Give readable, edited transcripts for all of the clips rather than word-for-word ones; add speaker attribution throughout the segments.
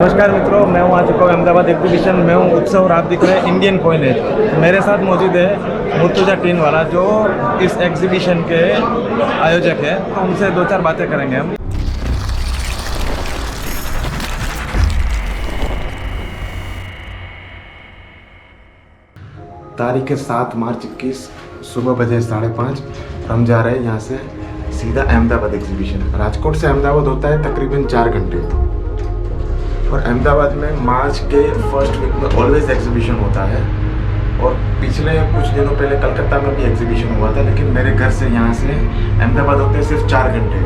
Speaker 1: नमस्कार मित्रों, मैं हूं आ चुका हूं अहमदाबाद एग्जीबिशन में हूं उत्सव और आप दिख रहे हैं इंडियन कॉइन है। मेरे साथ मौजूद है मुर्तुजा टीन वाला जो इस एग्जीबिशन के आयोजक है, तो उनसे दो चार बातें करेंगे हम।
Speaker 2: तारीख है 7 मार्च 21 सुबह बजे 5:30 हम जा रहे हैं यहाँ से सीधा अहमदाबाद एग्जीबिशन। राजकोट से अहमदाबाद होता है तकरीबन 4 घंटे और अहमदाबाद में मार्च के फर्स्ट वीक में ऑलवेज एग्जीबिशन होता है। और पिछले कुछ दिनों पहले कलकत्ता में भी एग्जीबिशन हुआ था, लेकिन मेरे घर से यहाँ से अहमदाबाद होते हैं सिर्फ 4 घंटे।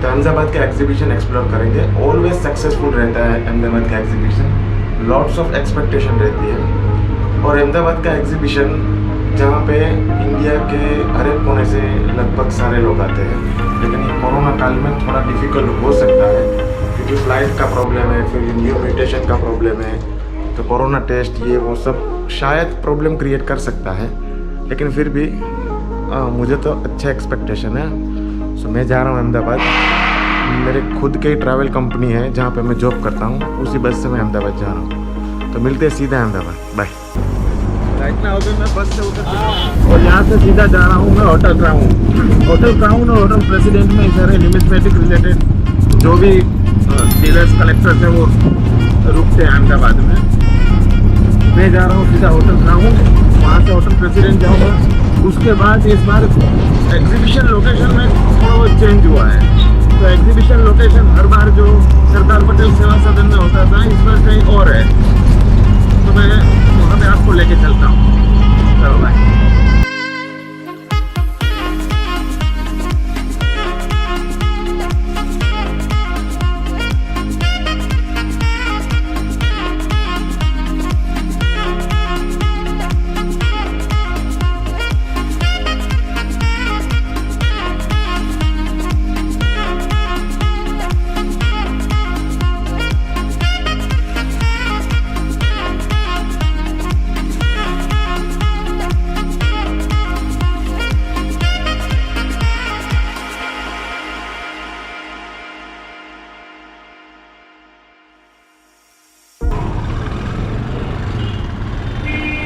Speaker 2: तो अहमदाबाद का एग्जीबिशन एक्सप्लोर करेंगे। ऑलवेज सक्सेसफुल रहता है अहमदाबाद का एग्जीबिशन, लॉट्स ऑफ एक्सपेक्टेशन रहती है। और अहमदाबाद का एग्जीबिशन जहाँ पे इंडिया के हर एक कोने से लगभग सारे लोग आते हैं, लेकिन ये कोरोना काल में थोड़ा डिफ़िकल्ट हो सकता है क्योंकि फ्लाइट का प्रॉब्लम है, फिर न्यू म्यूटेशन का प्रॉब्लम है, तो कोरोना टेस्ट ये वो सब शायद प्रॉब्लम क्रिएट कर सकता है। लेकिन फिर भी मुझे तो अच्छा एक्सपेक्टेशन है। सो मैं जा रहा हूँ अहमदाबाद। मेरे खुद के ट्रैवल कंपनी है जहाँ पे मैं जॉब करता हूँ, उसी बस से मैं अहमदाबाद जा रहा हूँ। तो मिलते हैं सीधा अहमदाबाद। बाय।
Speaker 1: राइट नाउ अभी मैं बस से उतर और यहाँ से सीधा जा रहा हूँ मैं होटल क्राउन। होटल क्राउन और होटल प्रेसिडेंट में सारे न्यूमिस्मेटिक रिलेटेड जो भी डीलर्स कलेक्टर्स हैं वो रुकते हैं अहमदाबाद में। मैं जा रहा हूँ सीधा होटल क्राउन, वहाँ से होटल प्रेसिडेंट जाऊँगा। उसके बाद इस बार एग्जीबिशन लोकेशन में थोड़ा बहुत चेंज हुआ है। तो एग्जीबिशन लोकेशन हर बार जो सरदार पटेल सेवा सदन में होता था, इस बार कहीं और है। तो मैं वहाँ पे आपको लेके चलता हूँ। चलो बाय।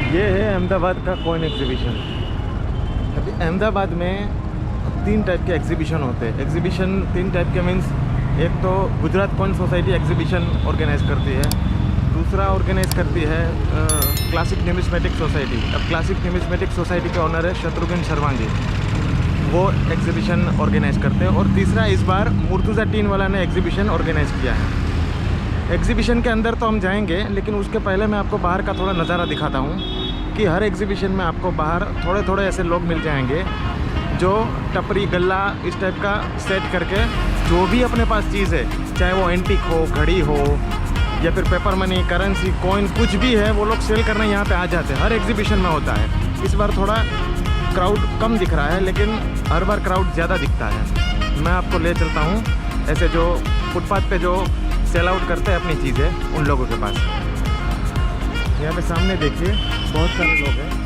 Speaker 1: ये है अहमदाबाद का कॉइन एग्जीबिशन। अभी अहमदाबाद में 3 टाइप के एग्जीबिशन होते हैं। एग्जीबिशन 3 टाइप के मीन्स, एक तो Gujarat coin society exhibition organise करती है, दूसरा ऑर्गेनाइज करती है क्लासिक न्यूमिस्मेटिक सोसाइटी। अब क्लासिक न्यूमिस्मेटिक सोसाइटी के ऑनर है शत्रुघ्न शर्माजी, वो एग्जीबिशन ऑर्गेनाइज करते हैं। और तीसरा इस बार मुर्तुजा टीन वाला ने एग्जीबिशन ऑर्गेनाइज किया है। एग्जीबिशन के अंदर तो हम जाएंगे, लेकिन उसके पहले मैं आपको बाहर का थोड़ा नज़ारा दिखाता हूँ कि हर एग्जीबिशन में आपको बाहर थोड़े थोड़े ऐसे लोग मिल जाएंगे जो टपरी गल्ला इस टाइप का सेट करके जो भी अपने पास चीज़ है, चाहे वो एंटीक हो, घड़ी हो या फिर पेपर मनी, करेंसी, कॉइन, कुछ भी है, वो लोग सेल करने यहाँ पे आ जाते हैं। हर एग्जीबिशन में होता है। इस बार थोड़ा क्राउड कम दिख रहा है, लेकिन हर बार क्राउड ज़्यादा दिखता है। मैं आपको ले चलता हूँ ऐसे जो फुटपाथ पे जो सेल आउट करते हैं अपनी चीज़ें, उन लोगों के पास। यहाँ पे सामने देखिए बहुत सारे लोग हैं।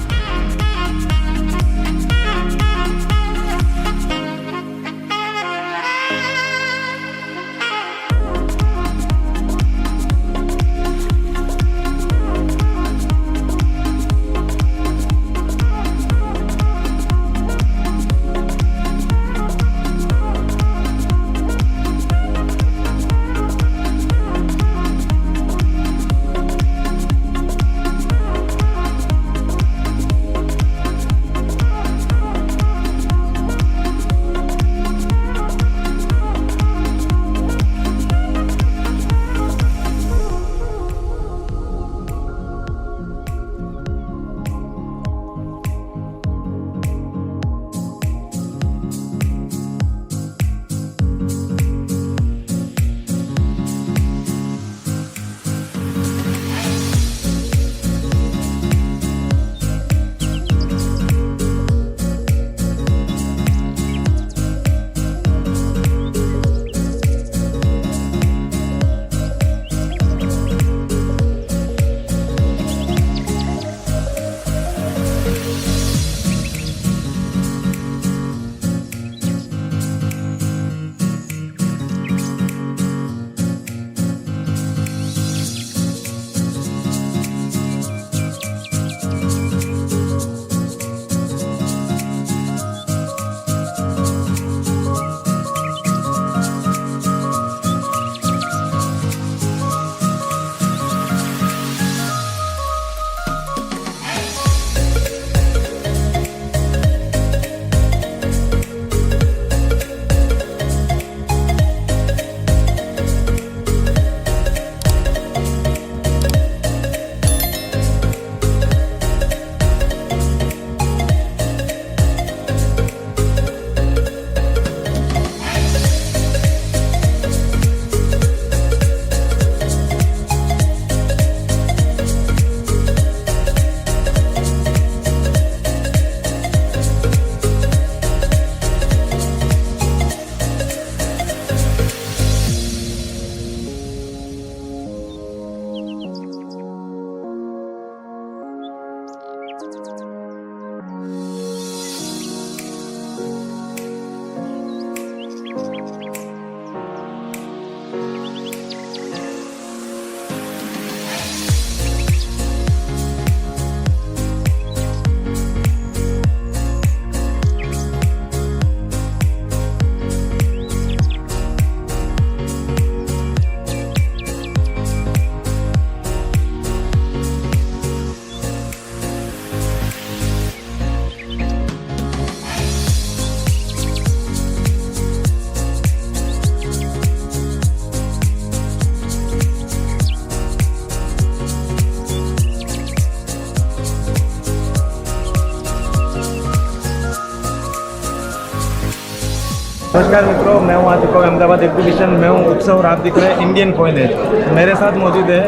Speaker 1: नमस्कार मित्रों, मैं हूँ आ चुका हूँ अहमदाबाद एग्जीबिशन में हूँ उत्सव और आप दिख रहे हैं इंडियन कॉइन है। मेरे साथ मौजूद है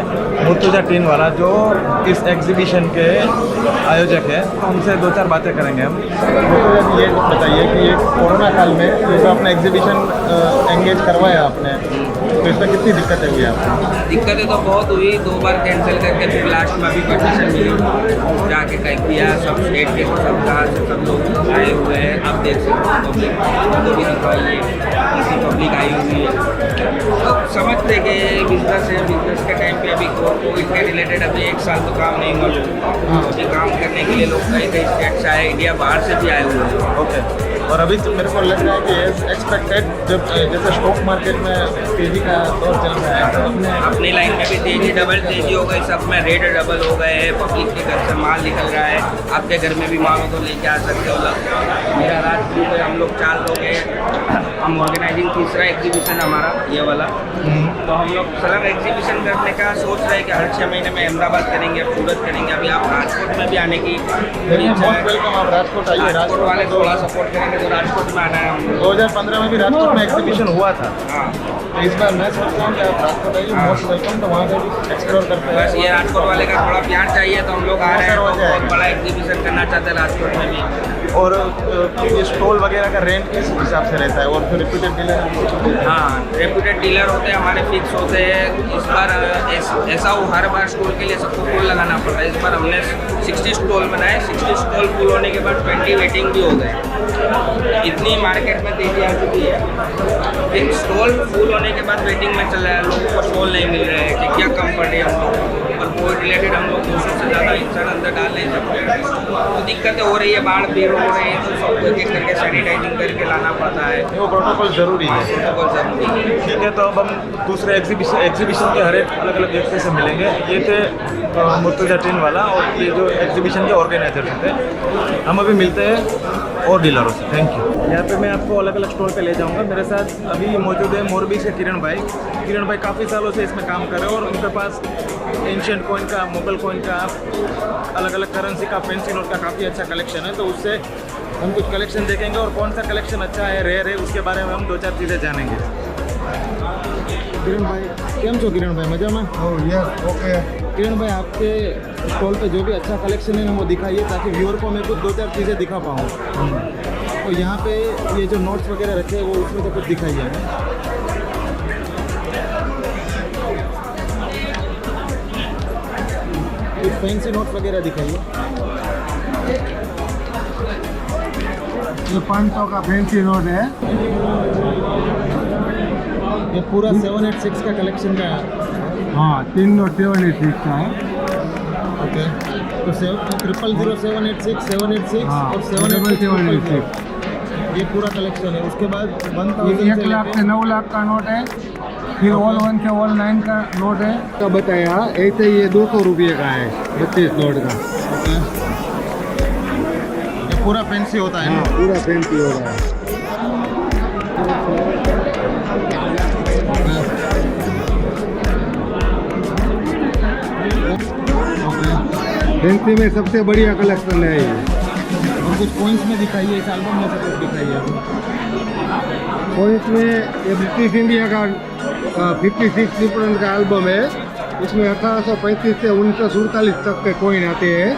Speaker 1: मुर्तुजा टीन वाला जो इस एग्जीबिशन के आयोजक है। तो उनसे दो चार बातें करेंगे हम। मुर्तुजा जी, ये बताइए कि ये कोरोना काल में ये जो आपने एग्जीबिशन एंगेज करवाया आपने, तो इसमें कितनी दिक्कतें हुई आपको?
Speaker 3: दिक्कतें तो बहुत हुई, 2 बार कैंसिल करके फिर लास्ट में अभी परमिशन मिली, जाके टाइप किया। सब स्टेट के सब कहाँ से सब लोग आए हुए हैं, आप देख सकते हो। पब्लिक को भी दिखाइए, इसी पब्लिक आई हुई है। तो समझते कि बिजनेस है, बिजनेस के टाइम पे अभी कोविड के रिलेटेड अभी 1 साल तो काम नहीं हुआ लोगों का। अभी काम करने के लिए लोग कई कई स्टेट से आए, इंडिया बाहर से भी आए हुए हैं।
Speaker 1: ओके। और अभी तो मेरे को लग रहा है कि एक्सपेक्टेड जब जैसे स्टॉक मार्केट में तेजी का दौर चल रहा है, तो
Speaker 3: अपनी लाइन में भी तेजी डबल तेजी हो गई, सब में रेट डबल हो गए हैं। पब्लिक के घर से माल निकल रहा है, आपके घर में भी माल हो तो लेके आ सकते हो लोग। मेरा राजपूत है, हम लोग 4 लोग हैं। हम ऑर्गेनाइजिंग तीसरा एग्जीबिशन हमारा ये वाला। तो हम लोग सलग एग्जीबिशन करने का सोच रहे हैं कि हर 6 महीने में अहमदाबाद करेंगे, सूरत करेंगे। अभी आप राजकोट में भी आने की
Speaker 1: वेलकम, आप राजकोट आइए।
Speaker 3: राजकोट वाले थोड़ा सपोर्ट करेंगे तो राजकोट में आना है हम लोग।
Speaker 1: 2015 में भी राजकोट में एग्जीबिशन हुआ था।
Speaker 3: हाँ,
Speaker 1: तो इस बार मैं सोचता हूँ कि आप राजकोट आइए, मोस्ट वेलकम। तो वहाँ से भी एक्सप्लोर करते
Speaker 3: बस
Speaker 1: हैं।
Speaker 3: ये राजकोट वाले का थोड़ा प्यार चाहिए तो हम लोग आ रहे हैं। तो बहुत बड़ा एग्जीबिशन करना चाहते हैं राजकोट में भी।
Speaker 1: और ये स्टॉल वगैरह का रेंट किस हिसाब से रहता है? और फिर रिप्यूटेड डीलर?
Speaker 3: हाँ, रेप्यूटेड डीलर होते हैं हमारे, फिक्स होते हैं। इस बार ऐसा हो, हर बार स्टॉल के लिए सबको फुल लगाना पड़ता है। इस बार हमने 60 स्टॉल बनाए। 60 स्टॉल फुल होने के बाद 20 वेटिंग भी हो गए। इतनी मार्केट में तेजी आ चुकी है। एक स्टॉल फुल होने के बाद वेटिंग में चल रहा है, लोगों को स्टॉल नहीं मिल रहे हैं कि क्या कम पड़े हम लोग। और कोविड रिलेटेड हम लोग 200 से ज़्यादा इंसान अंदर डाल नहीं सकते। तो दिक्कतें हो रही है, बाढ़ भीड़ हो रही है, तो सबको एक करके सैनिटाइजिंग करके लाना पड़ता है।
Speaker 1: वो प्रोटोकॉल ज़रूरी है।
Speaker 3: प्रोटोकॉल जरूरी है।
Speaker 1: ठीक है, तो अब हम दूसरे एग्जीबिशन के हर एक अलग अलग व्यक्ति से मिलेंगे। ये थे मुर्तुजा टीन वाला और ये जो एग्जीबिशन के ऑर्गेनाइजर थे। हम अभी मिलते हैं और डीलरों से। Thank you. यहाँ पे मैं आपको अलग अलग स्टॉल पे ले जाऊँगा। मेरे साथ अभी मौजूद है मोरबी से किरण भाई। किरण भाई काफ़ी सालों से इसमें काम कर रहे हैं और उनके पास एंशिएंट कॉइन का, मुगल कॉइन का, अलग अलग करेंसी का, फैंसी नोट का काफ़ी अच्छा कलेक्शन है। तो उससे हम कुछ कलेक्शन देखेंगे और कौन सा कलेक्शन अच्छा है, रेयर है, उसके बारे में हम 2-4 चीज़ें जानेंगे। किरण भाई केम छो? किरण भाई मजा में?
Speaker 2: Yes, okay.
Speaker 1: किरण भाई, आपके स्टॉल पे जो भी अच्छा कलेक्शन है ना वो दिखाइए, ताकि व्यूअर को मैं कुछ 2-4 चीज़ें दिखा पाऊँ। तो यहाँ पे ये जो नोट्स वगैरह रखे हैं वो उसमें तो कुछ दिखाइए हमें। कुछ फैंसी नोट्स वगैरह दिखाइए।
Speaker 2: ये 500 का फैंसी नोट है।
Speaker 1: ये पूरा 786 का कलेक्शन का है।
Speaker 2: हाँ, 3 नोट 786 का है।
Speaker 1: ओके, तो 000, 786, 786
Speaker 2: हाँ,
Speaker 1: और 786
Speaker 2: 786।
Speaker 1: ये पूरा कलेक्शन है। उसके बाद 1000
Speaker 2: ये 1 लाख से 9 लाख का नोट है। फिर ऑल 1 से ऑल 9 का नोट है। का बताया ऐसे ये 200 रुपये का है, 32 नोट का।
Speaker 1: ओके, ये पूरा फैंसी होता है
Speaker 2: हाँ,
Speaker 1: ना?
Speaker 2: पूरा फैंसी हो रहा है। फैंसी में सबसे बढ़िया कलेक्शन है ये।
Speaker 1: और कुछ कॉइन्स में दिखाइए, इस एल्बम में से कुछ दिखाइए।
Speaker 2: कॉइन्स में ये ब्रिटिश इंडिया का 56 डिफरेंट का एल्बम है। इसमें 1835 से 1947 तक के कॉइन आते हैं।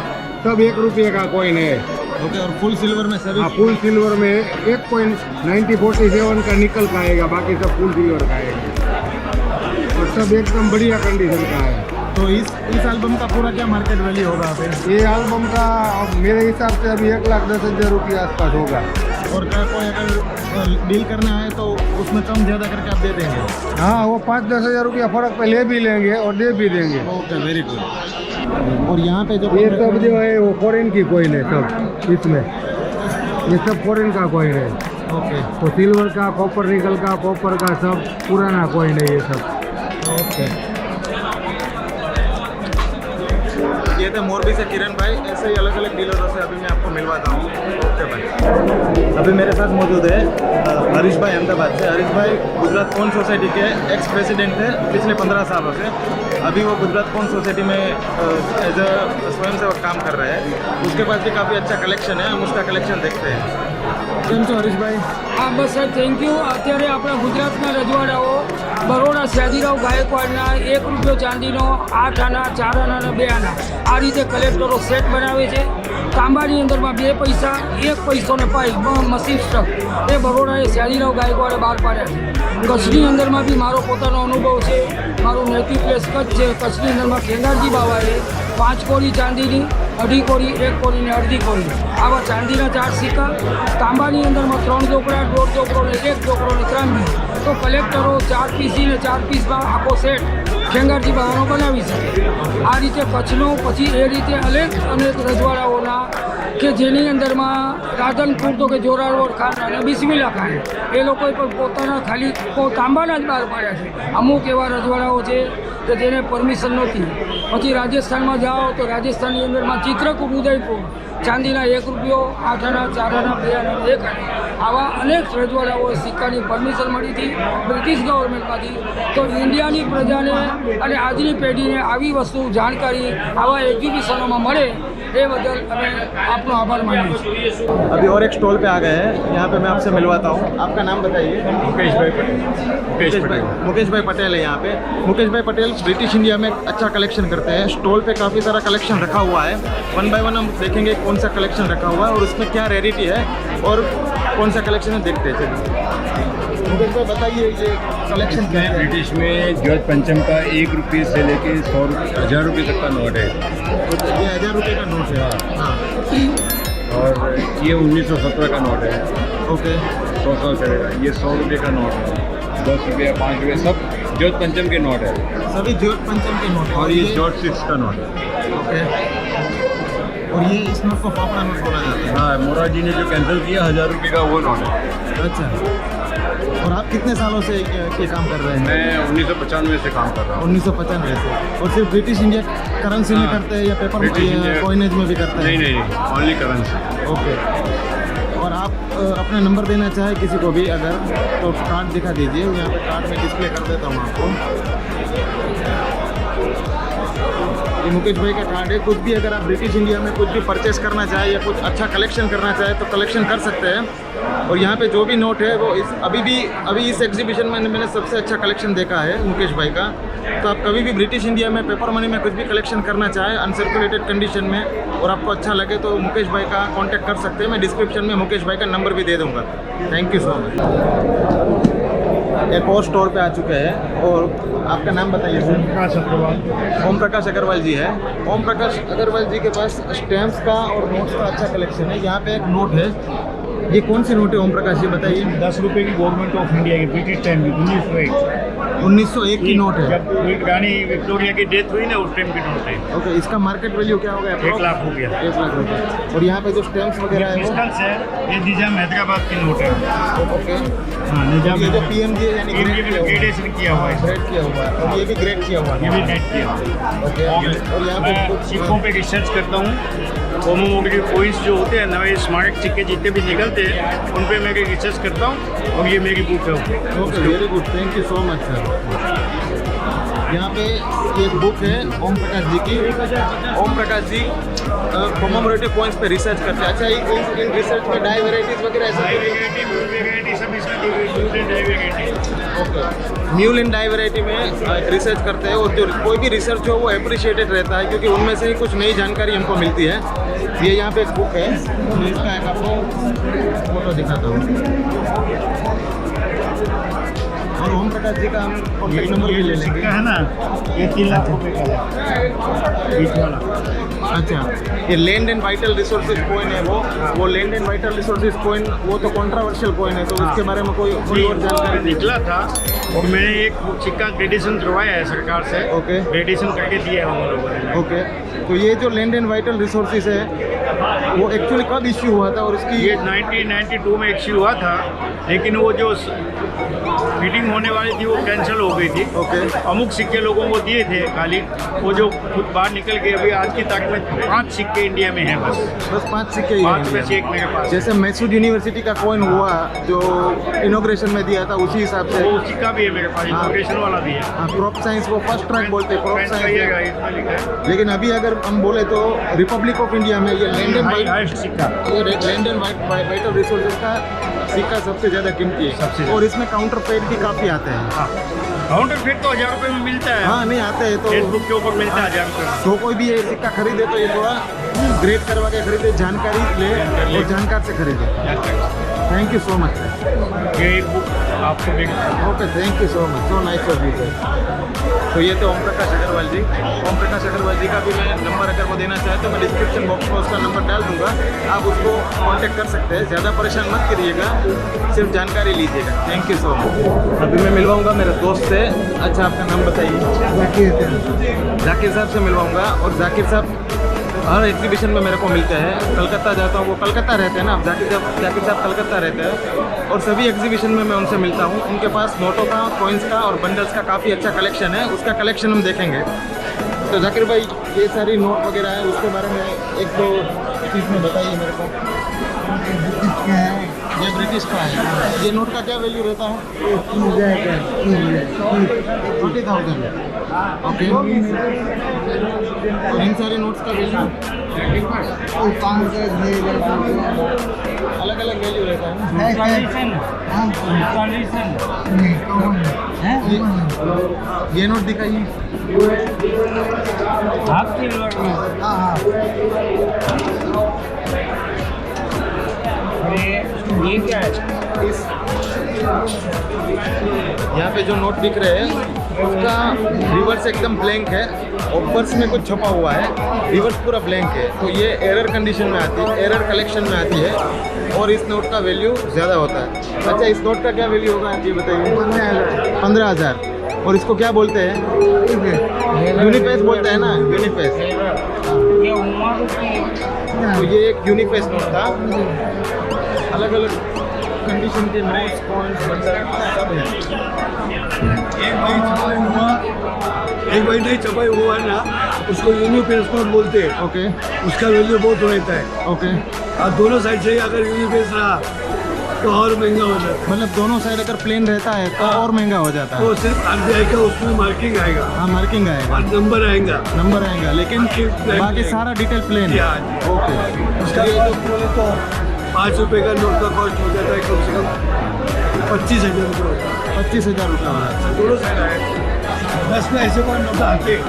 Speaker 2: सब 1 रुपये का कॉइन है।
Speaker 1: ओके, और फुल सिल्वर में सभी?
Speaker 2: हाँ, फुल सिल्वर में एक कॉइन 1947 का निकल का आएगा, बाकी सब फुल सिल्वर का आएगा और सब एकदम बढ़िया कंडीशन का है।
Speaker 1: तो इस एल्बम का पूरा क्या मार्केट वैल्यू होगा फिर?
Speaker 2: ये एल्बम का मेरे हिसाब से अभी 1,10,000 रुपये आसपास होगा।
Speaker 1: और क्या कोई अगर डील करना है तो उसमें कम ज़्यादा करके आप दे देंगे?
Speaker 2: हाँ, वो 5-10 हज़ार रुपया फ़र्क पे ले भी लेंगे और दे भी देंगे।
Speaker 1: Okay, very good. और यहाँ पे जो
Speaker 2: ये सब जो है वो फॉरेन की कॉइन है सब। इसमें ये सब फॉरेन का कॉइन है।
Speaker 1: ओके
Speaker 2: तो सिल्वर का, कॉपर निकल का, कॉपर का, सब पुराना कॉइन है ये सब।
Speaker 1: ओके। ये थे मोरबी से किरण भाई। ऐसे ही अलग अलग डीलरों से अभी मैं आपको मिलवाता हूँ। ओके भाई। अभी मेरे साथ मौजूद है हरीश भाई अहमदाबाद से। हरीश भाई गुजरात कॉइन सोसाइटी के एक्स प्रेसिडेंट थे पिछले 15 सालों से। अभी वो गुजरात कौन सोसाइटी में एज अ स्वयं सेवक काम कर रहा है। उसके पास भी काफ़ी अच्छा कलेक्शन है, हम उसका कलेक्शन देखते हैं। કેમ છો હરીશભાઈ?
Speaker 4: હા બસ સાહેબ થેન્ક યુ. અત્યારે આપણા ગુજરાતના રજવાડાઓ બરોડા સયાજીરાવ ગાયકવાડના 1 રૂપિયો ચાંદીનો 8 આના 4 આના અને 2 આના આ રીતે કલેક્ટરો સેટ બનાવે છે. તાંબાની અંદરમાં 2 પૈસા 1 પૈસો ને પાઇપ મસીન સ્ટક એ બરોડાએ સયાજીરાવ ગાયકવાડે બહાર પાડ્યા છે. કચ્છની અંદરમાં બી મારો પોતાનો અનુભવ છે. મારું નેટિવ પ્લેસ કચ્છ છે. કચ્છની અંદરમાં ખેંગારજી બાવાએ 5 કોરી ચાંદીની, 2.5 કોરી, 1 કોરી ને 1.5 કોરી આવા ચાંદીના 4 સિક્કા, તાંબાની અંદરમાં 3 ચોપડા, 1.5 ચોપડો ને 1 ચોપડો ને 3 પીસ. તો કલેક્ટરો 4 પીસી ને 4 પીસમાં આખો સેટ ખેંગારજી બાવાનો બનાવી શકે. આ રીતે કચ્છનો પછી એ રીતે અનેક રજવાડાઓના કે જેની અંદરમાં રાધનપુર તો કે જોરાવર ખાન અને બિસ્મિલ્લા ખાન એ લોકોએ પણ પોતાના ખાલી તાંબાના જ બહાર પાડ્યા છે. અમુક એવા રજવાડાઓ છે કે જેને પરમિશન નહોતી. પછી રાજસ્થાનમાં જાઓ તો રાજસ્થાનની અંદરમાં ચિત્રકૂટ, ઉદયપુર ચાંદીના 1 રૂપિયો, 8 આના, 4 આના, 2 આના, 1 આના આવા અનેક રજવાડાઓ સિક્કાની પરમિશન મળી હતી બ્રિટિશ ગવર્મેન્ટમાંથી. તો ઇન્ડિયાની પ્રજાને અને આજની પેઢીને આવી વસ્તુ જાણકારી આવા એક્ઝિબિશનોમાં મળે એ બદલ અમે આપનો આભાર માનીએ છીએ.
Speaker 1: अभी और एक स्टॉल पे आ गए हैं, यहाँ पे मैं आपसे मिलवाता हूँ. आपका नाम बताइए.
Speaker 5: मुकेश भाई पटेल.
Speaker 1: मुकेश भाई पटेल है यहाँ पे. मुकेश भाई पटेल ब्रिटिश इंडिया में अच्छा कलेक्शन करते हैं. स्टॉल पे काफ़ी सारा कलेक्शन रखा हुआ है. 1 बाय 1 हम देखेंगे कौन सा कलेक्शन रखा हुआ है और उसमें क्या रेयरिटी है और कौन सा कलेक्शन है देखते हैं. मुकेश भाई बताइए ये कलेक्शन क्या है.
Speaker 5: ब्रिटिश में ज्योत पंचम का 1 रुपये से लेके 1,000 रुपये तक का नोट है.
Speaker 1: ये 1000 रुपये का नोट है. हाँ.
Speaker 5: और ये 1917 का नोट है.
Speaker 1: ओके.
Speaker 5: 100 साल चलेगा. ये 100 रुपये का नोट है. 10 रुपये, 5 रुपये सब ज्योत पंचम के नोट है.
Speaker 1: सभी ज्योत पंचम के नोट.
Speaker 5: और ये ज्योत 6 का नोट है.
Speaker 1: ओके. और ये इस नोट को फाफड़ा नोट बोला जाता है.
Speaker 5: हाँ, मोरारजी ने जो कैंसिल किया 1000 रुपये का वो नोट है.
Speaker 1: अच्छा. और आप कितने सालों से ये काम कर रहे हैं?
Speaker 5: मैं 1995 से काम कर रहा हूँ.
Speaker 1: 1995 से. और सिर्फ ब्रिटिश इंडिया करेंसी में
Speaker 5: हाँ,
Speaker 1: करते हैं या पेपर
Speaker 5: ब्रिटिश इंडिया-
Speaker 1: कॉइनेज में भी करते हैं?
Speaker 5: नहीं, ओनली करेंसी.
Speaker 1: ओके. और आप अपना नंबर देना चाहे किसी को भी अगर तो कार्ड दिखा दीजिए. यहाँ पे कार्ड में डिस्प्ले कर देता हूँ आपको. ये मुकेश भाई का कार्ड है. कुछ भी अगर आप ब्रिटिश इंडिया में कुछ भी परचेस करना चाहे या कुछ अच्छा कलेक्शन करना चाहे तो कलेक्शन कर सकते हैं. और यहाँ पे जो भी नोट है वो अभी इस एग्जीबिशन में मैंने सबसे अच्छा कलेक्शन देखा है मुकेश भाई का. तो आप कभी भी ब्रिटिश इंडिया में पेपर मनी में कुछ भी कलेक्शन करना चाहें अनसर्कुलेटेड कंडीशन में और आपको अच्छा लगे तो मुकेश भाई का कांटेक्ट कर सकते हैं. मैं डिस्क्रिप्शन में मुकेश भाई का नंबर भी दे दूँगा. Thank you so much. एक और स्टोर पे आ चुके हैं और आपका नाम बताइए सर. ओम प्रकाश अग्रवाल जी है. ओम प्रकाश अग्रवाल जी के पास स्टैम्प्स का और नोट्स का अच्छा कलेक्शन है. यहाँ पे एक नोट है. ये कौन सी नोट है ओम प्रकाश जी बताइए.
Speaker 6: 10 रुपए की गवर्नमेंट ऑफ इंडिया की ब्रिटिश टाइम की
Speaker 1: 1901 की नोट है.
Speaker 6: जब रानी विक्टोरिया की डेथ हुई ना उस टाइम की नोट है.
Speaker 1: ओके. इसका मार्केट वैल्यू क्या होगा?
Speaker 6: 1 लाख हो गया.
Speaker 1: 1 लाख रुपये. और यहाँ पे जो स्टैम्प्स वगैरह है वो
Speaker 6: क्रिस्टल्स है. ये निजाम हैदराबाद की नोट है.
Speaker 1: ओके.
Speaker 6: हाँ, निजाम
Speaker 1: ये जो PMG यानी
Speaker 6: ग्रेडेशन किया हुआ है.
Speaker 1: ग्रेड किया हुआ है और ये भी ग्रेड किया हुआ
Speaker 6: ये
Speaker 1: है.
Speaker 6: भी नेट किया हुआ है.
Speaker 1: ओके. और यहाँ पे
Speaker 6: मैं सिक्कों पे रिसर्च करता हूँ. कोमोमोडिटी कोइंस जो होते हैं नए स्मारक सिक्के जितने भी निकलते हैं उन पे मैं रिसर्च करता हूँ और ये मेरी बुक है.
Speaker 1: Okay. Very good. Thank you so much sir. यहाँ पे एक बुक है ओम प्रकाश जी की. ओम प्रकाश जी कॉमोमोरेटिव कॉइन्स पे रिसर्च करते हैं. अच्छा इन रिसर्च में डाई वेराइटीज वगैरह ऐसा ओके. न्यूल एंड डाई वेराइटी में रिसर्च करते हैं और जो कोई भी रिसर्च हो वो अप्रिशिएटेड रहता है क्योंकि उनमें से ही कुछ नई जानकारी हमको मिलती है. ये यहाँ पे एक बुक है. मैं इसका एक आपको फोटो दिखाता हूँ. और ओम प्रकाश जी का हम कॉन्टैक्ट नंबर भी ले लेंगे.
Speaker 6: सिक्का है ना ये 3 लाख रुपए का है. बीच वाला.
Speaker 1: अच्छा. ये land and vital resources coin है वो land and vital resources coin वो तो कंट्रोवर्शियल कॉइन है तो उसके बारे में कोई और जानकारी
Speaker 6: निकला था और मैंने एक सिक्का ग्रेडेशन करवाया है सरकार से.
Speaker 1: ओके.
Speaker 6: ग्रेडेशन करके दिया है उन लोगों ने.
Speaker 1: ओके. तो ये जो लैंड एंड वाइटल रिसोर्सेज है वो एक्चुअली कब इश्यू हुआ था और उसकी
Speaker 6: ये 1992 में इश्यू हुआ था लेकिन वो जो मीटिंग होने वाली थी वो कैंसिल हो गई थी.
Speaker 1: ओके.
Speaker 6: अमुक सिक्के लोगों को दिए थे खाली वो जो खुद बाहर निकल के अभी आज की तारीख में में 5 सिक्के इंडिया में हैं बस।
Speaker 1: बस 5 सिक्के ही हैं
Speaker 6: 5 में से
Speaker 1: इंडिया
Speaker 6: एक मेरे पास।
Speaker 1: जैसे मैसूर यूनिवर्सिटी का कॉइन हुआ जो इनोग्रेशन में दिया था उसी हिसाब से।
Speaker 6: वो सिक्का भी है मेरे पास,
Speaker 1: हाँ।
Speaker 6: इनोग्रेशन वाला भी है।
Speaker 1: हाँ, क्रॉप साइंस वो फर्स्ट रैंक बोलते हैं क्रॉप
Speaker 6: फ्रेंच कहिएगा,
Speaker 1: साइंस।
Speaker 6: इसमें लिखा है
Speaker 1: लेकिन अभी अगर हम बोले तो रिपब्लिक ऑफ इंडिया में ये लैंड एंड
Speaker 6: हाईएस्ट सिक्का।
Speaker 1: लैंड एंड वाइटल रिसोर्सेज का सिक्का सबसे ज़्यादा कीमती
Speaker 6: सबसे
Speaker 1: है
Speaker 6: ज़्यादा।
Speaker 1: और इसमें काउंटर पेड भी काफ़ी आते हैं।
Speaker 6: हाँ, काउंटर फिट तो 1000 रुपये में मिलता है।
Speaker 1: हाँ नहीं आते हैं तो
Speaker 6: फेसबुक के ऊपर मिलता है 1000 रुपये में।
Speaker 1: तो कोई भी ये सिक्का खरीदे तो ये थोड़ा ग्रेड करवा के खरीदे, जानकारी ले और जानकार से खरीदे। Thank you so much.
Speaker 6: ये एक बुक आपको देख
Speaker 1: okay thank you so much, so nice of you sir. तो ये तो ओम प्रकाश अग्रवाल जी। ओम प्रकाश अग्रवाल जी का भी मैं नंबर अगर वो देना चाहे तो मैं डिस्क्रिप्शन बॉक्स में उसका नंबर डाल दूंगा, आप उसको कांटेक्ट कर सकते हैं। ज़्यादा परेशान मत करिएगा, सिर्फ जानकारी लीजिएगा। Thank you so much. अभी मैं मिलवाऊंगा मेरे दोस्त से। अच्छा आपका नाम बताइए। जाकिर साहब से मिलवाऊंगा और जाकिर साहब हर एग्जीबिशन में मेरे को मिलते हैं। कलकत्ता जाता हूँ, वो कलकत्ता रहते हैं ना, जाकिर साहब कलकत्ता रहते हैं और सभी एग्जीबिशन में मैं उनसे मिलता हूँ। उनके पास नोटों का, कॉइन्स का और बंडल्स का काफ़ी अच्छा कलेक्शन है, उसका कलेक्शन हम देखेंगे। तो जाकिर भाई ये सारी नोट वगैरह है, उसके बारे में एक दो चीज़ में बताइए मेरे को। ये ब्रिटिश का है। ये नोट का क्या वैल्यू रहता है? 20,000। ओके। और इन सारे नोट्स का वैल्यू अलग अलग वैल्यू रहता है ना। ये नोट दिखाइए।
Speaker 3: ये क्या है?
Speaker 1: इस यहाँ पे जो नोट दिख रहे हैं उसका रिवर्स एकदम ब्लैंक है, ऊपर में कुछ छपा हुआ है, रिवर्स पूरा ब्लैंक है। तो ये एरर कंडीशन में आती है, एरर कलेक्शन में आती है और इस नोट का वैल्यू ज़्यादा होता है। अच्छा इस नोट का क्या वैल्यू होगा आप ये बताइए। 15,000। और इसको क्या बोलते हैं? यूनिपेस बोलते हैं ना, यूनिपेस।
Speaker 3: ये उम्र की
Speaker 1: तो ये एक यूनिपेस नोट था। अलग अलग कंडीशन के नोट्स, कॉइन्स, बंडल सब है।
Speaker 7: एक भाई नहीं छपाई हुआ है ना, उसको यूनिपेस नोट बोलते हैं।
Speaker 1: ओके
Speaker 7: उसका वैल्यू बहुत रहता है।
Speaker 1: ओके।
Speaker 7: और दोनों साइड से अगर यूनिपेस रहा तो और महंगा हो जाता है।
Speaker 1: मतलब दोनों साइड अगर प्लेन रहता है तो और महंगा हो जाता है।
Speaker 7: तो सिर्फ RBI का उसमें मार्किंग आएगा
Speaker 1: हाँ मार्किंग आएगा,
Speaker 7: और नंबर आएगा।
Speaker 1: नंबर आएगा, लेकिन बाकी सारा डिटेल प्लेन है।
Speaker 7: हाँ।
Speaker 1: ओके।
Speaker 7: उसका बोले तो 5 रुपये का नोट का कॉस्ट हो जाता है कम से कम 25,000 रुपये।
Speaker 1: 25,000 रुपये हो जाता है।
Speaker 7: दोनों साइड आएगा। 10 में ऐसे कोई नोट आते हैं।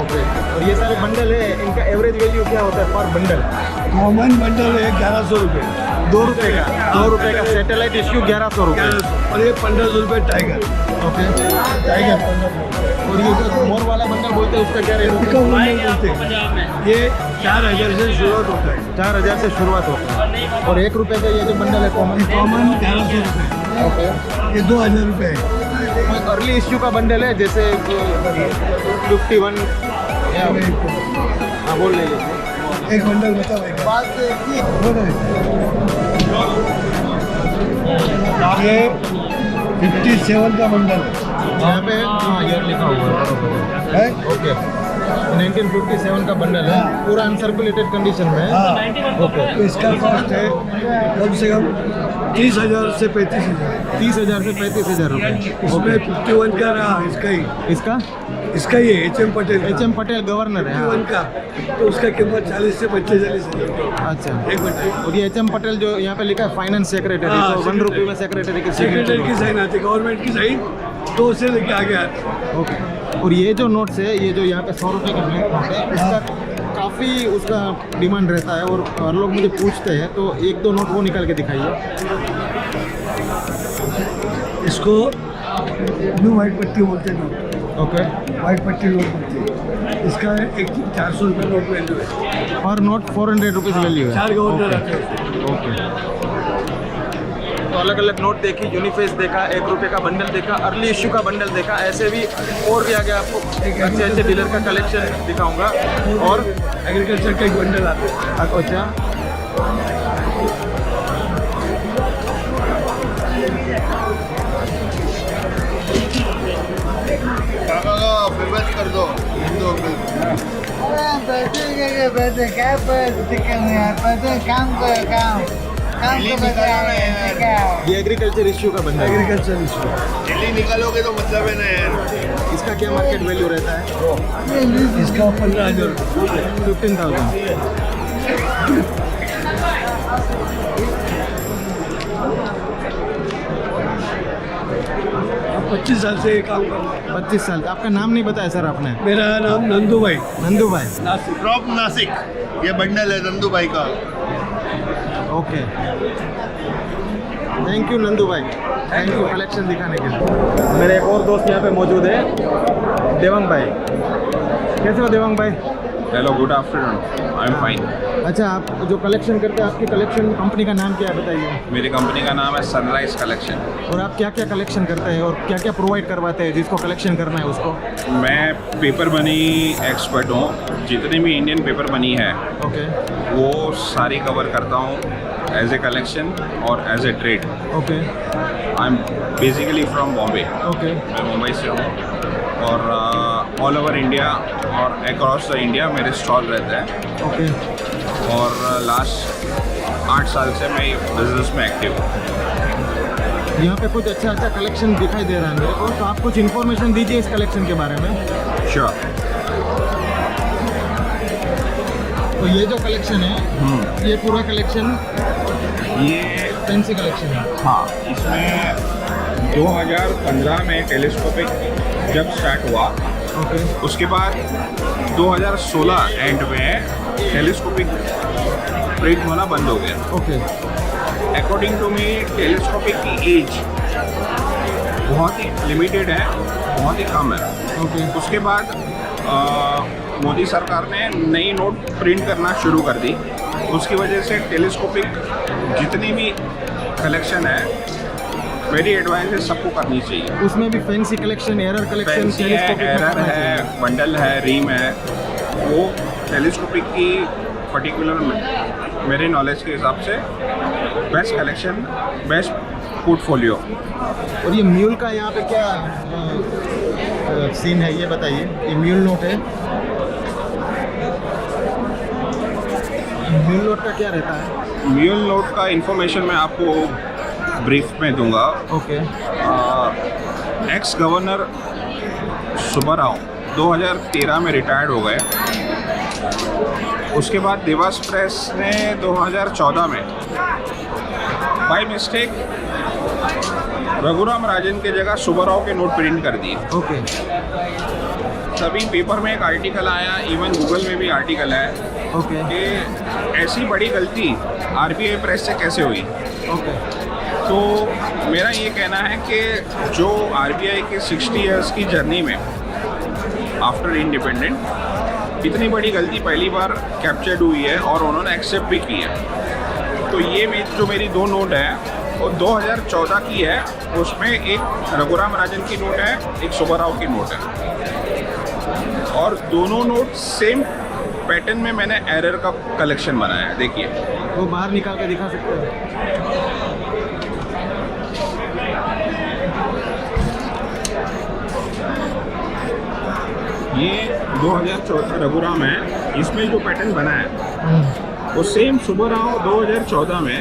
Speaker 1: ओके। और ये सारे बंडल है, इनका एवरेज वैल्यू क्या होता है पर बंडल?
Speaker 7: कॉमन बंडल है 1100 रुपये।
Speaker 1: 2 रुपये का, 2 रुपये का सैटेलाइट इश्यू 1100 रुपये।
Speaker 7: 1100 और ये 1500 रुपये टाइगर।
Speaker 1: Okay tiger 1500। और ये जो मोर वाला बंडल बोलते हैं उसका क्या रेट
Speaker 7: इसका
Speaker 1: होता है?
Speaker 7: बंडल बोलते हैं। ये 4000 से शुरुआत होता है।
Speaker 1: 4,000 से शुरुआत होता है। और 1 रुपये का ये जो बंडल है कॉमन
Speaker 7: कॉमन 1100 रुपये।
Speaker 1: ओके।
Speaker 7: ये 2000 रुपये है।
Speaker 1: कोई अर्ली इश्यू का बंडल है जैसे 51 या हाँ बोल लीजिए।
Speaker 7: एक बंडल बताओ। ये 57 का बंडल है।
Speaker 1: यहाँ पे हाँ ईयर लिखा हुआ है।
Speaker 7: है?
Speaker 1: ओके। 1957 का बंडल है, पूरा अनसर्कुलेटेड कंडीशन में है।
Speaker 7: हाँ।
Speaker 1: ओके।
Speaker 7: तो इसका कॉस्ट है कम से कम 30,000 से 35,000।
Speaker 1: 30,000 से 35,000 रुपये।
Speaker 7: इसमें 51 का रहा इसका ही। इसका ही HM पटेल का।
Speaker 1: HM पटेल गवर्नर है।
Speaker 7: 51 का तो उसका कीमत 40 से 45,000।
Speaker 1: अच्छा।
Speaker 7: एक बंडल।
Speaker 1: और ये HM पटेल जो यहाँ पे लिखा है फाइनेंस सेक्रेटरी,
Speaker 7: हाँ,
Speaker 1: तो 1 रुपये में सेक्रेटरी की
Speaker 7: सेक्रेटरी की
Speaker 1: सिग्नेचर।
Speaker 7: साइन आती है, गवर्नमेंट की साइन तो उसे लेके आगे आते हैं।
Speaker 1: ओके। और ये जो नोट्स है, ये जो यहाँ पे 100 रुपये का ब्लैक नोट है, इसका काफ़ी उसका डिमांड रहता है और हर लोग मुझे पूछते हैं, तो 1-2 नोट वो निकाल के दिखाइए।
Speaker 7: इसको ब्लू वाइट पट्टी बोलते हैं नोट।
Speaker 1: ओके।
Speaker 7: वाइट पट्टी नोट बोलते हैं। इसका एक 400 रुपये नोट वैल्यू है।
Speaker 1: पर नोट 400 रुपीज़ वैल्यू है।
Speaker 7: 4 गवर्नर आते हैं।
Speaker 1: ओके। तो अलग अलग नोट देखी, यूनिफेस देखा, 1 रुपये का बंडल देखा, अर्ली इश्यू का बंडल देखा, ऐसे भी और भी आगे आपको अच्छे अच्छे डीलर का कलेक्शन दिखाऊंगा। और
Speaker 7: एग्रीकल्चर का एक बंडल आता है।
Speaker 1: अच्छा
Speaker 2: फेमस कर दो हिंदू
Speaker 8: पैसे क्या पैसे काम कर काम काम को पैसे
Speaker 1: ये एग्रीकल्चर इश्यू का बंदा है।
Speaker 7: एग्रीकल्चर इशू
Speaker 6: दिल्ली निकालोगे तो मतलब है ना यार।
Speaker 1: इसका क्या मार्केट वैल्यू रहता है?
Speaker 7: इसका 15,000
Speaker 1: 15,000।
Speaker 7: अब 25 साल से ये काम कर रहा हूँ।
Speaker 1: 25 साल। आपका नाम नहीं बताया सर आपने?
Speaker 7: मेरा नाम नंदू भाई
Speaker 1: नंदू भाई।
Speaker 7: नासिक।
Speaker 6: ड्रॉप नासिक, ये बंडल है नंदू भाई का।
Speaker 1: ओके, थैंक यू नंदू भाई, थैंक यू कलेक्शन दिखाने के लिए। मेरे एक और दोस्त यहाँ पे मौजूद है, देवांग भाई। कैसे हो देवांग भाई?
Speaker 5: Hello, good afternoon, I am fine.
Speaker 1: अच्छा, आप जो कलेक्शन करते हैं, आपकी कलेक्शन कंपनी का नाम क्या है बताइए?
Speaker 5: मेरी कंपनी का नाम है सनराइज कलेक्शन।
Speaker 1: और आप क्या क्या कलेक्शन करते हैं और क्या क्या प्रोवाइड करवाते हैं जिसको कलेक्शन करना है उसको?
Speaker 5: मैं पेपर मनी एक्सपर्ट हूँ। जितनी भी इंडियन पेपर मनी है
Speaker 1: ओके
Speaker 5: वो सारी कवर करता हूँ एज ए कलेक्शन और as a trade.
Speaker 1: Okay
Speaker 5: I am basically from Bombay.
Speaker 1: Okay
Speaker 5: मैं मुंबई से हूँ और ऑल ओवर इंडिया और अक्रॉस द इंडिया मेरे स्टॉल रहते हैं।
Speaker 1: ओके
Speaker 5: और लास्ट 8 साल से मैं बिजनेस में एक्टिव हूँ।
Speaker 1: यहाँ पे कुछ अच्छा कलेक्शन दिखाई दे रहा है मेरे को, तो आप कुछ इन्फॉर्मेशन दीजिए इस कलेक्शन के बारे में।
Speaker 5: श्योर।
Speaker 1: तो ये जो कलेक्शन है, ये पूरा कलेक्शन
Speaker 5: ये
Speaker 1: फैंसी कलेक्शन है।
Speaker 5: हाँ, इसमें 2015 में टेलीस्कोपिक जब स्टार्ट हुआ,
Speaker 1: ओके
Speaker 5: उसके बाद 2016 एंड में टेलीस्कोपिक प्रिंट होना बंद हो गया।
Speaker 1: Okay
Speaker 5: according to me telescopic की एज बहुत ही लिमिटेड है, बहुत ही कम है।
Speaker 1: ओके
Speaker 5: उसके बाद मोदी सरकार ने नई नोट प्रिंट करना शुरू कर दी। उसकी वजह से टेलीस्कोपिक जितनी भी कलेक्शन है, मेरी एडवाइस है सबको करनी चाहिए।
Speaker 1: उसमें भी fancy collection, error collection,
Speaker 5: fancy है,
Speaker 1: टेलीस्कोपिक
Speaker 5: एरर
Speaker 1: रखना
Speaker 5: है,
Speaker 1: चाहिए।
Speaker 5: बंडल है, रीम है, वो टेलीस्कोपिक की पर्टिकुलर मेरे नॉलेज के हिसाब से बेस्ट कलेक्शन, बेस्ट पोर्टफोलियो।
Speaker 1: और ये म्यूल का यहाँ पे क्या सीन है ये बताइए? ये म्यूल नोट है, म्यूल नोट का क्या रहता है?
Speaker 5: म्यूल नोट का इंफॉर्मेशन मैं आपको ब्रीफ में दूंगा।
Speaker 1: ओके
Speaker 5: एक्स गवर्नर सुब्बाराव 2013 में रिटायर्ड हो गए। उसके बाद देवास प्रेस ने 2014 में बाय मिस्टेक रघुराम राजन के जगह सुब्बाराव के नोट प्रिंट कर दिए।
Speaker 1: ओके
Speaker 5: तभी पेपर में एक आर्टिकल आया, इवन गूगल में भी आर्टिकल है
Speaker 1: ओके
Speaker 5: कि ऐसी बड़ी गलती आरबीआई प्रेस से कैसे हुई।
Speaker 1: ओके
Speaker 5: तो मेरा ये कहना है कि जो आरबीआई के 60 इयर्स की जर्नी में आफ्टर इंडिपेंडेंट इतनी बड़ी गलती पहली बार कैप्चर्ड हुई है और उन्होंने एक्सेप्ट भी की है। तो ये जो मेरी 2 नोट है वो 2014 की है। उसमें एक रघुराम राजन की नोट है, एक सुब्बाराव की नोट है, और दोनों नोट सेम पैटर्न में मैंने एरर का कलेक्शन बनाया है। देखिए,
Speaker 1: वो बाहर निकाल के दिखा सकते हैं?
Speaker 5: ये 2014 रघुराम है, इसमें जो पैटर्न बना है वो सेम सुब्बाराव 2014 में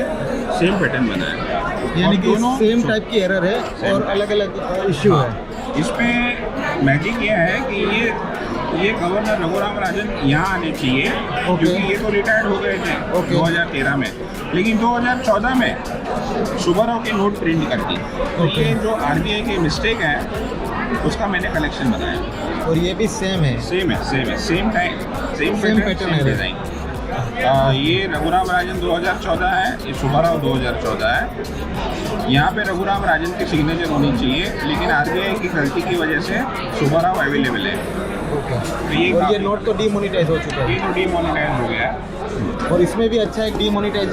Speaker 5: सेम पैटर्न बना है।
Speaker 1: यानी
Speaker 5: और
Speaker 1: कि
Speaker 5: दोनों
Speaker 1: सेम टाइप की एरर है और अलग अलग इश्यू है।
Speaker 5: इसमें मैजिक ये है कि ये गवर्नर रघुराम राजन यहाँ आने चाहिए, क्योंकि ये तो रिटायर्ड हो गए थे 2013 में, लेकिन 2014 में सुब्बाराव के नोट प्रिंट कर दी। तो ये जो आरबीआई की मिस्टेक है उसका मैंने कलेक्शन बनाया।
Speaker 1: और ये भी सेम है?
Speaker 5: सेम है, सेम टाइम, सेम
Speaker 1: पैटर्न है
Speaker 5: डिज़ाइन। ये रघुराम राजन 2014 है, ये सुब्बाराव 2014 है। यहाँ पे रघुराम राजन की सिग्नेचर होनी चाहिए, लेकिन आरबीआई की गलती की वजह से सुब्बाराव अवेलेबल है। तो
Speaker 1: और ये नोट तो डीमोनेटाइज हो चुका है?
Speaker 5: ये तो डीमोनेटाइज हो गया है।
Speaker 1: और इसमें भी अच्छा एक डीमोनेटाइज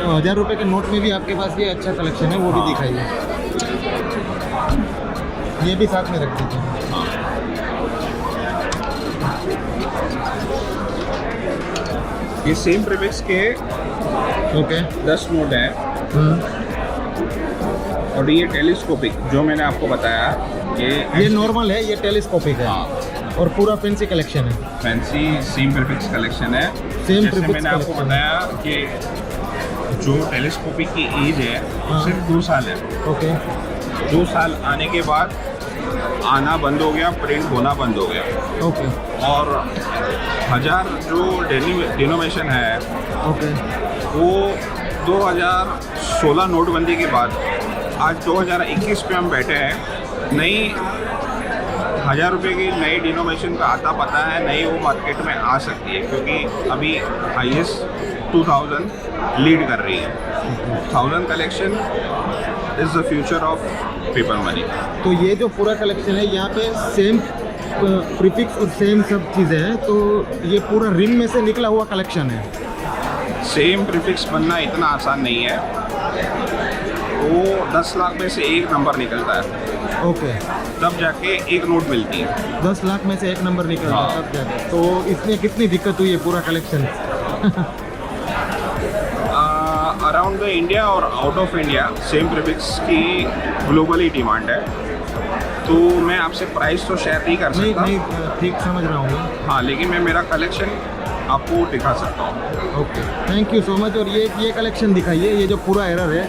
Speaker 1: 1000 रुपये के नोट में भी आपके पास ये अच्छा कलेक्शन है, वो भी दिखाइए। ये भी साथ में रख दीजिए।
Speaker 5: ये सेम प्रीफिक्स के
Speaker 1: ओके
Speaker 5: 10 नोट है, और ये टेलीस्कोपिक जो मैंने आपको बताया, ये
Speaker 1: नॉर्मल है, ये टेलीस्कोपिक है। और पूरा फैंसी कलेक्शन है।
Speaker 5: फैंसी सेम प्रीफिक्स कलेक्शन है।
Speaker 1: सेम
Speaker 5: जैसे
Speaker 1: प्रीफिक्स
Speaker 5: मैंने आपको
Speaker 1: collection।
Speaker 5: बताया कि जो टेलीस्कोपिक की एज है वो
Speaker 1: हाँ।
Speaker 5: सिर्फ 2 साल है।
Speaker 1: ओके
Speaker 5: 2 साल आने के बाद आना बंद हो गया, प्रिंट होना बंद हो गया।
Speaker 1: ओके
Speaker 5: और 1000 जो डिनोमिनेशन है
Speaker 1: ओके
Speaker 5: वो 2016 नोटबंदी के बाद आज 2021 पे हम बैठे हैं। नई 1000 रुपये की नई डिनोमिनेशन का आता पता है, नई वो मार्केट में आ सकती है क्योंकि अभी हाईएस्ट 2000 लीड कर रही है। 1000 collection is the future of paper money.
Speaker 1: तो ये जो पूरा कलेक्शन है यहाँ पे सेम प्रीफिक्स और सेम सब चीज़ें हैं, तो ये पूरा रिंग में से निकला हुआ कलेक्शन है।
Speaker 5: सेम प्रीफिक्स बनना इतना आसान नहीं है। वो 10 लाख में से एक नंबर निकलता है,
Speaker 1: ओके
Speaker 5: तब जाके एक नोट मिलती है।
Speaker 1: 10 लाख में से एक नंबर निकला
Speaker 5: हाँ।
Speaker 1: तब जाके। तो इसमें कितनी दिक्कत हुई है पूरा कलेक्शन?
Speaker 5: अराउंड द इंडिया और out of India same prefix की ग्लोबली डिमांड है। तो मैं आपसे प्राइस तो शेयर नहीं कर
Speaker 1: नहीं
Speaker 5: सकता।
Speaker 1: नहीं ठीक समझ रहा हूँ मैं।
Speaker 5: हाँ, लेकिन मैं मेरा कलेक्शन आपको दिखा सकता हूँ।
Speaker 1: Okay thank you so much. और ये कलेक्शन दिखाइए, ये जो पूरा एरर है।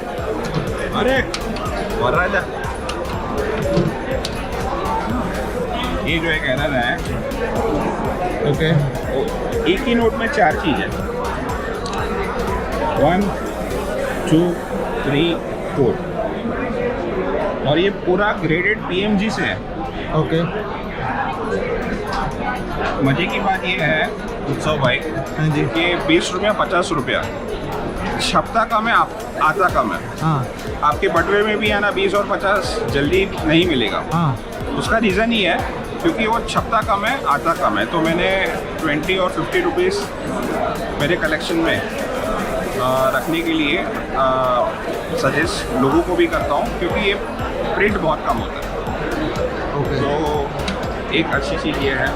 Speaker 5: अरे वरराजा, ये जो एक एरर है,
Speaker 1: ओके
Speaker 5: वो एक ही नोट में 4 चीज़ है। 1 2 3 4 और ये पूरा ग्रेडेड PMG से है।
Speaker 1: ओके
Speaker 5: मजे की बात ये है उत्सव भाई
Speaker 1: हाँ जी
Speaker 5: कि 20 रुपया 50 रुपया छपता कम है, आता कम है।
Speaker 1: हाँ
Speaker 5: आपके बटवे में भी है ना 20 और 50 जल्दी नहीं मिलेगा।
Speaker 1: हाँ
Speaker 5: उसका रीज़न ही है क्योंकि वो छपता कम है, आता कम है। तो मैंने 20 और 50 रुपीज़ मेरे कलेक्शन में रखने के लिए सजेस्ट लोगों को भी करता हूँ क्योंकि ये प्रिंट बहुत कम होता है।
Speaker 1: ओके
Speaker 5: तो एक अच्छी चीज़ ये है।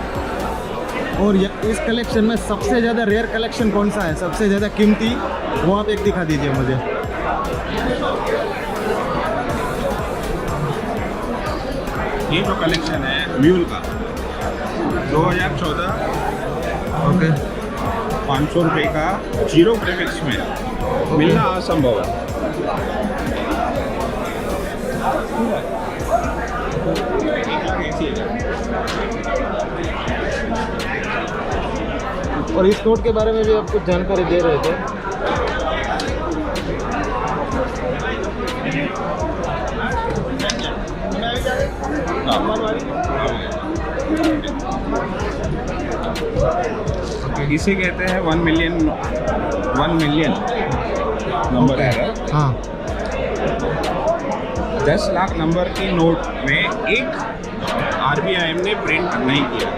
Speaker 1: और इस कलेक्शन में सबसे ज़्यादा रेयर कलेक्शन कौन सा है, सबसे ज़्यादा कीमती? वो आप एक दिखा दीजिए मुझे।
Speaker 5: ये जो कलेक्शन है म्यूल का 2014
Speaker 1: ओके
Speaker 5: 500 रुपये का जीरो प्रीफिक्स में मिलना असंभव है।
Speaker 1: और इस नोट के बारे में भी आप कुछ जानकारी दे रहे थे।
Speaker 5: इसे कहते हैं 1 मिलियन नंबर है।
Speaker 1: हाँ
Speaker 5: 10 लाख नंबर की नोट में एक RBIM ने प्रिंट नहीं किया।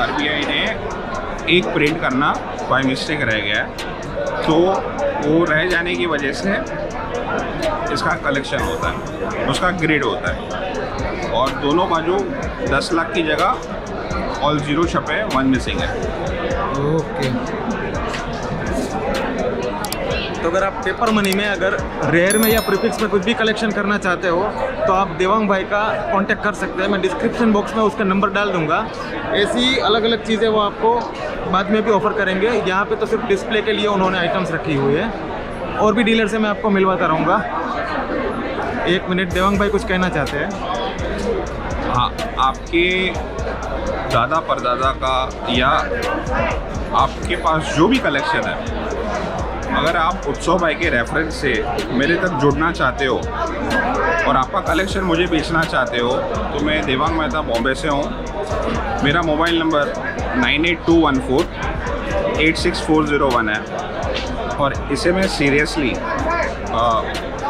Speaker 5: RBI ने एक प्रिंट करना बाय मिस्टेक रह गया, तो वो रह जाने की वजह से इसका कलेक्शन होता है, उसका ग्रेड होता है। और दोनों बाजू 10 लाख की जगह ऑल जीरो छपे, 1 मिसिंग है।
Speaker 1: ओके तो अगर आप पेपर मनी में अगर रेयर में या प्रीफिक्स में कुछ भी कलेक्शन करना चाहते हो तो आप देवांग भाई का कांटेक्ट कर सकते हैं। मैं डिस्क्रिप्शन बॉक्स में उसका नंबर डाल दूंगा। ऐसी अलग अलग चीज़ें वो आपको बाद में भी ऑफ़र करेंगे। यहाँ पे तो सिर्फ डिस्प्ले के लिए उन्होंने आइटम्स रखी हुई है। और भी डीलर से मैं आपको मिलवाता रहूँगा। 1 मिनट, देवांग भाई कुछ कहना चाहते हैं?
Speaker 5: हाँ, आपके दादा परदादा का या आपके पास जो भी कलेक्शन है, अगर आप उत्सव भाई के रेफरेंस से मेरे तक जुड़ना चाहते हो और आपका कलेक्शन मुझे बेचना चाहते हो तो मैं देवांग मेहता बॉम्बे से हूँ। मेरा मोबाइल नंबर 9821486401 है और इसे मैं सीरियसली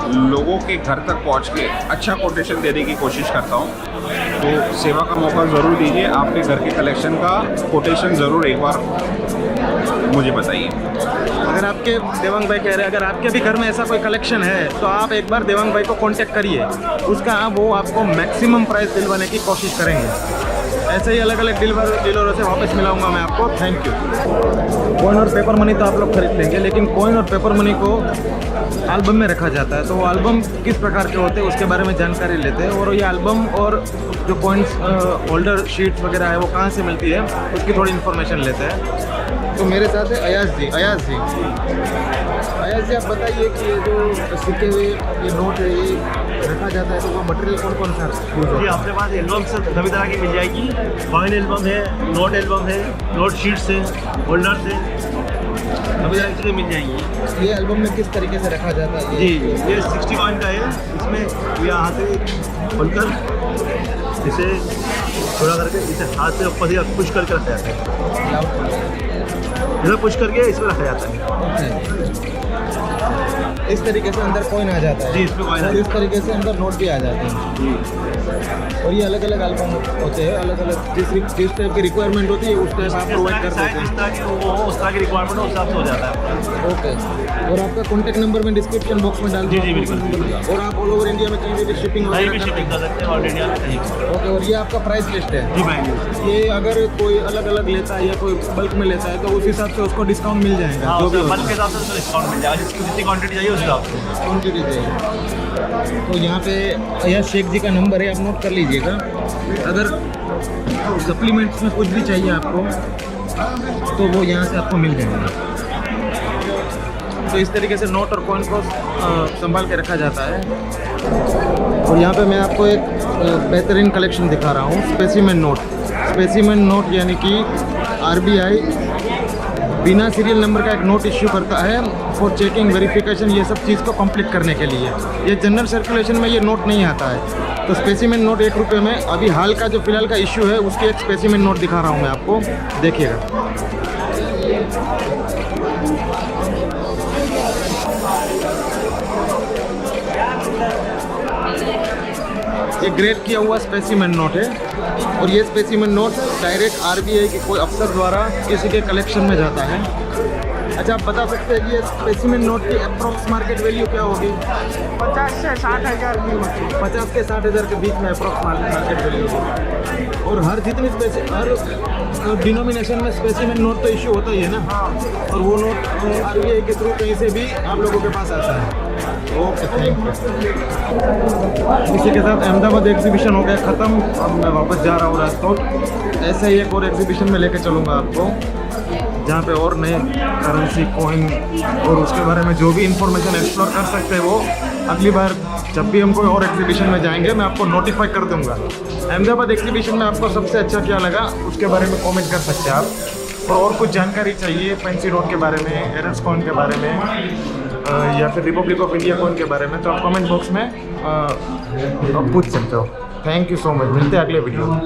Speaker 5: लोगों के घर तक पहुंच के अच्छा कोटेशन देने की कोशिश करता हूं। तो सेवा का मौका ज़रूर दीजिए। आपके घर के कलेक्शन का कोटेशन ज़रूर एक बार मुझे बताइए।
Speaker 1: अगर आपके देवांग भाई कह रहे हैं अगर आपके भी घर में ऐसा कोई कलेक्शन है तो आप एक बार देवांग भाई को कांटेक्ट करिए। उसका वो आपको मैक्सिमम प्राइस दिलवाने की कोशिश करेंगे। ऐसे ही अलग अलग डीलरों से वापस मिलाऊंगा मैं आपको। Thank you. कॉइन और पेपर मनी तो आप लोग खरीद लेंगे, लेकिन कॉइन और पेपर मनी को एल्बम में रखा जाता है। तो वो एल्बम किस प्रकार के होते हैं उसके बारे में जानकारी लेते हैं, और ये एल्बम और जो कॉइन्स होल्डर शीट्स वगैरह है वो कहाँ से मिलती है उसकी थोड़ी इन्फॉर्मेशन लेते हैं। तो मेरे साथ है अयाज जी। अयाज जी आप बताइए कि ये जो सिक्के हुए ये नोट है ये रखा जाता है, तो वो मटेरियल कौन कौन सा यूज़ होता
Speaker 6: जी
Speaker 1: है?
Speaker 6: अपने पास एल्बम से सभी तरह की मिल जाएगी। कॉइन एल्बम है, नोट एल्बम है, नोट शीट्स है, होल्डर्स है, सभी तरह की चीज़ें मिल जाएंगी।
Speaker 1: ये एल्बम में किस तरीके से रखा जाता है?
Speaker 6: जी ये 60 कॉइन का है। इसमें यहाँ से खोलकर इसे थोड़ा करके इसे हाथ से ऊपर से पुश करके रखा जाता है। इसे पुश करके इसमें रखा जाता है।
Speaker 1: इस तरीके से अंदर कॉइन आ जाता है
Speaker 6: जी, इसमें कॉइन आ
Speaker 1: और इस तरीके से अंदर नोट भी आ जाते हैं। और ये अलग अलग एल्बम होते हैं, अलग अलग जिस टाइप की रिक्वायरमेंट होती है उस टाइप आप प्रोवाइड कर देते
Speaker 6: जिस तरह की वो हो उस तरह की रिक्वायरमेंट उस हिसाब से हो जाता है।
Speaker 1: हैं। ओके। और आपका कॉन्टैक्ट नंबर मैं डिस्क्रिप्शन बॉक्स में डाल
Speaker 6: जी,
Speaker 1: दूँगा।
Speaker 6: बिल्कुल।
Speaker 1: और आप ऑल ओवर इंडिया में कहीं भी शिपिंग
Speaker 6: कहीं भी
Speaker 1: वगैरह
Speaker 6: शिपिंग कर सकते हैं ऑल इंडिया में कहीं भी।
Speaker 1: ओके। और ये आपका प्राइस लिस्ट है?
Speaker 6: जी भाई।
Speaker 1: ये अगर कोई अलग अलग लेता है या कोई बल्क में लेता है तो उस हिसाब से उसको डिस्काउंट मिल जाएगा?
Speaker 6: हाँ,
Speaker 1: जो भी
Speaker 6: बल्क के हिसाब से उसको डिस्काउंट मिल जाएगा, जिसकी जितनी क्वांटिटी चाहिए उस हिसाब से।
Speaker 1: क्वान्टिटी चाहिए। तो यहाँ पे अय्याज शेख जी का नंबर है, आप नोट कर लीजिएगा। अगर सप्लीमेंट्स में कुछ भी चाहिए आपको तो वो यहाँ से आपको मिल जाएगा। तो इस तरीके से नोट और कॉइन को संभाल के रखा जाता है। और यहाँ पे मैं आपको एक बेहतरीन कलेक्शन दिखा रहा हूँ, स्पेसिमेन नोट। स्पेसिमेन नोट यानी कि आरबीआई बिना सीरियल नंबर का एक नोट इश्यू करता है फॉर चेकिंग, वेरिफिकेशन, ये सब चीज़ को कंप्लीट करने के लिए। ये जनरल सर्कुलेशन में ये नोट नहीं आता है। तो स्पेसिमेन नोट 1 रुपये में अभी हाल का जो फिलहाल का इश्यू है उसकी एक स्पेसिमेन नोट दिखा रहा हूँ मैं आपको, देखिएगा। ये ग्रेड किया हुआ स्पेसिमेन नोट है, और ये स्पेसिमेन नोट डायरेक्ट आरबीआई के कोई अफसर द्वारा किसी के कलेक्शन में जाता है। अच्छा, आप बता सकते हैं कि ये स्पेसिमेन नोट की अप्रॉक्स मार्केट वैल्यू क्या होगी?
Speaker 8: 50 से 60 हज़ार की होती है।
Speaker 1: 50 से 60 हज़ार के बीच में अप्रॉक्स मार्केट वैल्यू होगी। और हर जितनी हर डिनोमिनेशन में स्पेसिमेन नोट तो इशू होता ही है ना, और वो नोट आरबीआई के थ्रू कहीं से भी आप लोगों के पास आता है। Okay, thank you. इसी के साथ अहमदाबाद एग्जीबिशन हो गया ख़त्म। अब मैं वापस जा रहा हूँ राजकोट। ऐसे ही एक और एग्जीबिशन में लेके चलूँगा आपको, जहाँ पे और नए करेंसी, कॉइन और उसके बारे में जो भी इंफॉर्मेशन एक्सप्लोर कर सकते हैं वो अगली बार जब भी हम कोई और एग्जीबिशन में जाएंगे मैं आपको नोटिफाई कर दूंगा। अहमदाबाद एग्जीबिशन में आपको सबसे अच्छा क्या लगा उसके बारे में कमेंट कर सकते हैं आप। और कुछ जानकारी चाहिए फैंसी नोट के बारे में, एरर्स कॉइन के बारे में, या फिर रिपब्लिक ऑफ इंडिया कॉइन के बारे में, तो आप कमेंट बॉक्स में आप पूछ सकते हो। Thank you so much. मिलते हैं अगले वीडियो में।